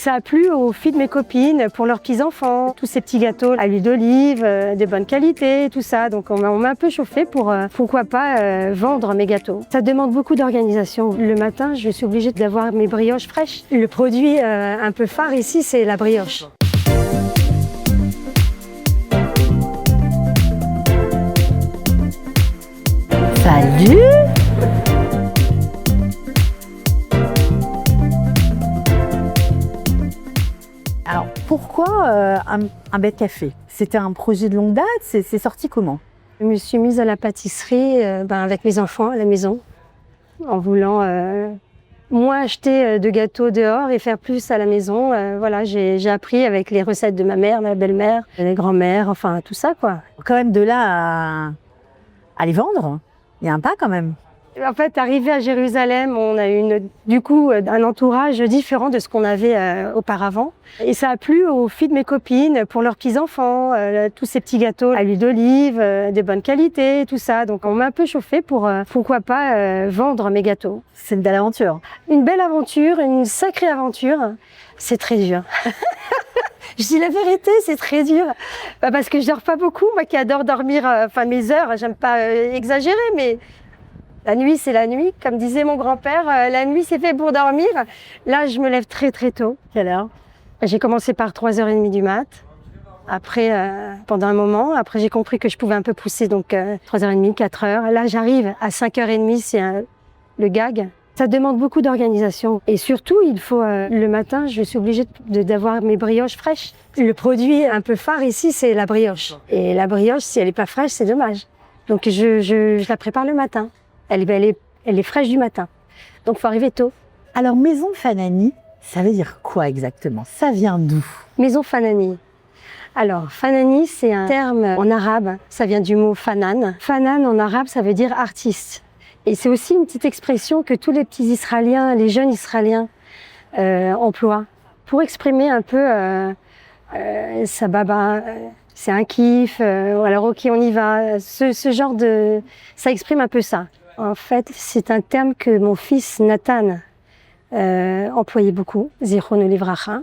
ça a plu aux filles de mes copines pour leurs petits-enfants. Tous ces petits gâteaux à l'huile d'olive, de bonne qualité, tout ça. Donc on m'a un peu chauffé pour, pourquoi pas, vendre mes gâteaux. Ça demande beaucoup d'organisation. Le matin, je suis obligée d'avoir mes brioches fraîches. Le produit un peu phare ici, c'est la brioche. Salut! Alors, pourquoi un bête café? C'était un projet de longue date? C'est sorti comment? Je me suis mise à la pâtisserie avec mes enfants à la maison, en voulant moins acheter de gâteaux dehors et faire plus à la maison. Voilà, j'ai appris avec les recettes de ma mère, ma belle-mère, les grands-mères, enfin tout ça quoi. Quand même de là à les vendre, il y a un pas quand même. En fait, arrivé à Jérusalem, on a du coup un entourage différent de ce qu'on avait auparavant. Et ça a plu aux filles de mes copines pour leurs petits-enfants, tous ces petits gâteaux à l'huile d'olive, de bonne qualité, tout ça. Donc on m'a un peu chauffé pour, pourquoi pas, vendre mes gâteaux. C'est une belle aventure. Une belle aventure, une sacrée aventure. C'est très dur. Je dis la vérité, c'est très dur. Parce que je dors pas beaucoup, moi qui adore dormir, mes heures, j'aime pas exagérer, mais... La nuit, c'est la nuit. Comme disait mon grand-père, la nuit, c'est fait pour dormir. Là, je me lève très, très tôt. Quelle heure? J'ai commencé par 3h30 du mat. Après, pendant un moment, après, j'ai compris que je pouvais un peu pousser, donc 3h30, 4h. Là, j'arrive à 5h30, c'est le gag. Ça demande beaucoup d'organisation. Et surtout, il faut, le matin, je suis obligée d'avoir mes brioches fraîches. Le produit un peu phare ici, c'est la brioche. Et la brioche, si elle n'est pas fraîche, c'est dommage. Donc, je la prépare le matin. Elle est fraîche du matin. Donc, il faut arriver tôt. Alors, maison Fanani, ça veut dire quoi exactement? Ça vient d'où? Maison Fanani. Alors, Fanani, c'est un terme en arabe. Ça vient du mot fanan. Fanan, en arabe, ça veut dire artiste. Et c'est aussi une petite expression que tous les petits Israéliens, les jeunes Israéliens emploient pour exprimer un peu ça baba, c'est un kiff, alors ok, on y va. Ce genre de... Ça exprime un peu ça. En fait, c'est un terme que mon fils Nathan employait beaucoup, Zichrono Livracha.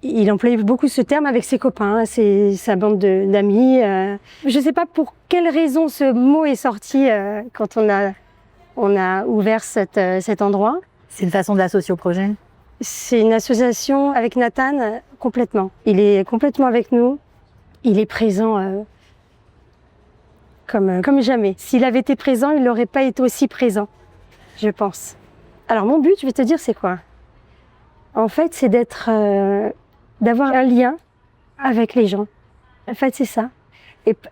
Il employait beaucoup ce terme avec ses copains, sa bande d'amis. Je ne sais pas pour quelle raison ce mot est sorti quand on a ouvert cet endroit. C'est une façon de l'associer au projet? C'est une association avec Nathan complètement. Il est complètement avec nous. Il est présent comme jamais. S'il avait été présent, il n'aurait pas été aussi présent, je pense. Alors mon but, je vais te dire, c'est quoi? En fait, c'est d'avoir un lien avec les gens. En fait, c'est ça.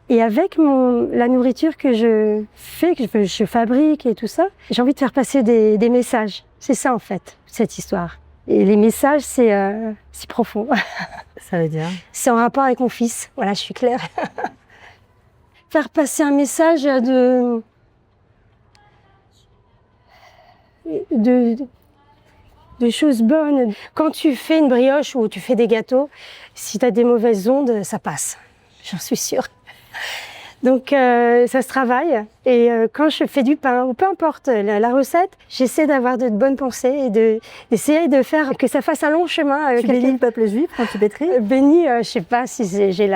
Et avec la nourriture que je fais, que je fabrique et tout ça, j'ai envie de faire passer des messages. C'est ça, en fait, cette histoire. Et les messages, c'est profond. Ça veut dire? C'est en rapport avec mon fils. Voilà, je suis claire. Faire passer un message de choses bonnes. Quand tu fais une brioche ou tu fais des gâteaux, si tu as des mauvaises ondes, ça passe. J'en suis sûre. Donc ça se travaille. Et quand je fais du pain, ou peu importe la recette, j'essaie d'avoir de bonnes pensées et d'essayer de faire que ça fasse un long chemin. Tu bénis le peuple juif quand tu pétris? Béni, je sais pas si j'ai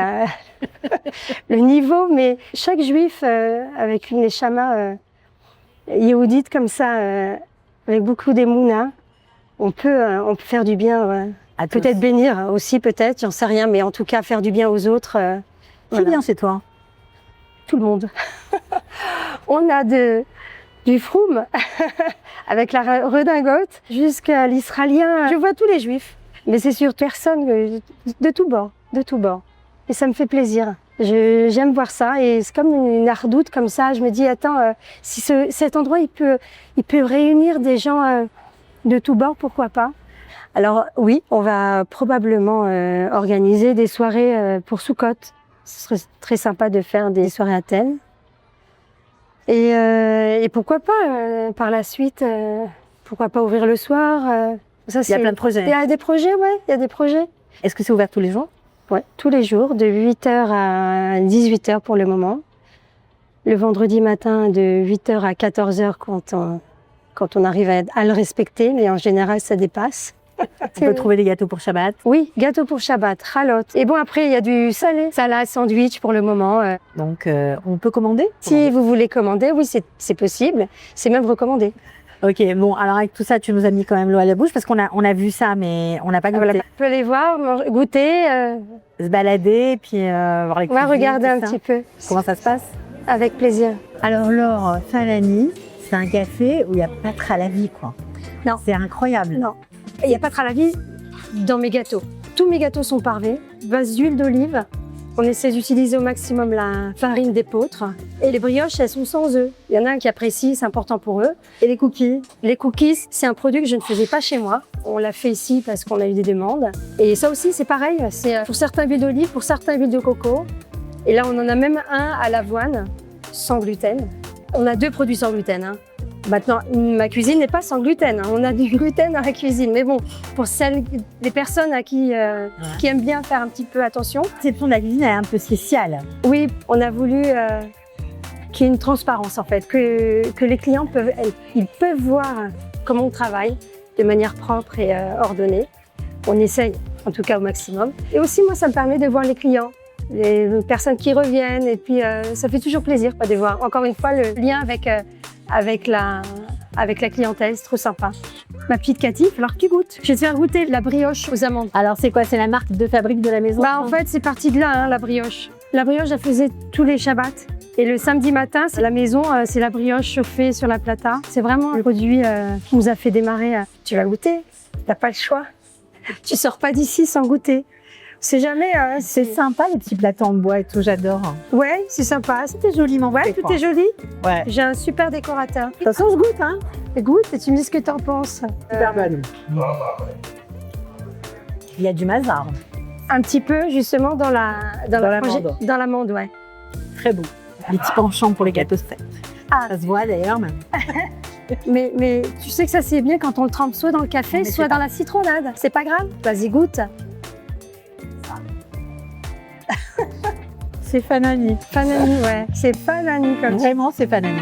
le niveau, mais chaque juif avec une neshama yéhoudite comme ça, avec beaucoup d'émouna, on peut faire du bien. Peut-être bénir aussi, peut-être, j'en sais rien, mais en tout cas faire du bien aux autres. Qui vient chez toi? Tout le monde. On a du froum avec la redingote jusqu'à l'israélien. Je vois tous les juifs, mais c'est sur personne de tout bord, de tout bord. Et ça me fait plaisir. J'aime voir ça et c'est comme une ardoute comme ça. Je me dis, attends, si cet endroit il peut réunir des gens de tout bord, pourquoi pas? Alors oui, on va probablement organiser des soirées pour Sukkot. Ce serait très sympa de faire des soirées à thème. Et pourquoi pas, par la suite, pourquoi pas ouvrir le soir. Il y a plein de projets. Il y a des projets, ouais, il y a des projets. Est-ce que c'est ouvert tous les jours? Oui, tous les jours, de 8h à 18h pour le moment. Le vendredi matin, de 8h à 14h quand on arrive à le respecter, mais en général, ça dépasse. On peut trouver des gâteaux pour Shabbat. Oui, gâteau pour Shabbat, ralotte. Et bon, après, il y a du salé. Salade, sandwich pour le moment. Donc, on peut commander? Si vous voulez commander, oui, c'est possible. C'est même recommandé. Ok, bon, alors avec tout ça, tu nous as mis quand même l'eau à la bouche parce qu'on a vu ça, mais on n'a pas goûté. Voilà. On peut aller voir, goûter. Se balader, puis voir les On va cuisines, regarder tout un ça. petit peu. Comment ça se passe? Avec plaisir. Alors, Laure, Fanani, c'est un café où il n'y a pas de tralavi, quoi. Non. C'est incroyable. Non. Il n'y a pas de tralavi dans mes gâteaux. Tous mes gâteaux sont parfaits. Base d'huile d'olive. On essaie d'utiliser au maximum la farine d'épeautre. Et les brioches, elles sont sans œufs. Il y en a un qui apprécie, c'est important pour eux. Et les cookies? Les cookies, c'est un produit que je ne faisais pas chez moi. On l'a fait ici parce qu'on a eu des demandes. Et ça aussi, c'est pareil. C'est pour certains huiles d'olive, pour certains huiles de coco. Et là, on en a même un à l'avoine, sans gluten. On a 2 produits sans gluten. Hein. Maintenant, ma cuisine n'est pas sans gluten. Hein. On a du gluten dans la cuisine. Mais bon, pour les personnes à qui aiment bien faire un petit peu attention. Cette de la cuisine est un peu spéciale. Oui, on a voulu qu'il y ait une transparence en fait, que les clients ils peuvent voir comment on travaille de manière propre et ordonnée. On essaye, en tout cas au maximum. Et aussi, moi, ça me permet de voir les clients, les personnes qui reviennent. Et puis, ça fait toujours plaisir de voir, encore une fois, le lien avec la clientèle. C'est trop sympa. Ma petite Cathy, il va falloir que tu goûtes. Je vais te faire goûter la brioche aux amandes. Alors, c'est quoi? C'est la marque de fabrique de la maison? En fait, c'est parti de là, hein, la brioche. La brioche, je la faisais tous les Shabbats. Et le samedi matin, c'est la maison, c'est la brioche chauffée sur la plata. C'est vraiment un produit qui nous a fait démarrer. Tu vas goûter, t'as pas le choix. Tu sors pas d'ici sans goûter. C'est jamais. C'est sympa les petits plateaux en bois et tout, j'adore. Ouais, c'est sympa. Tout est joliment fait. Ouais, tout est joli. Ouais. J'ai un super décorateur. De toute façon, je goûte, hein. Goûte et tu me dis ce que t'en penses. Super bonne. Il y a du mazar. Un petit peu, justement, dans l'amande. Dans l'amande, ouais. Très beau. Les petits penchants pour les gâteaux secs. Ah. Ça se voit d'ailleurs même. Mais tu sais que ça, c'est bien quand on le trempe soit dans le café, soit dans la citronnade. C'est pas grave. Vas-y, goûte. C'est Fanani. Fanani, ouais. C'est Fanani comme ça. Vraiment, c'est Fanani.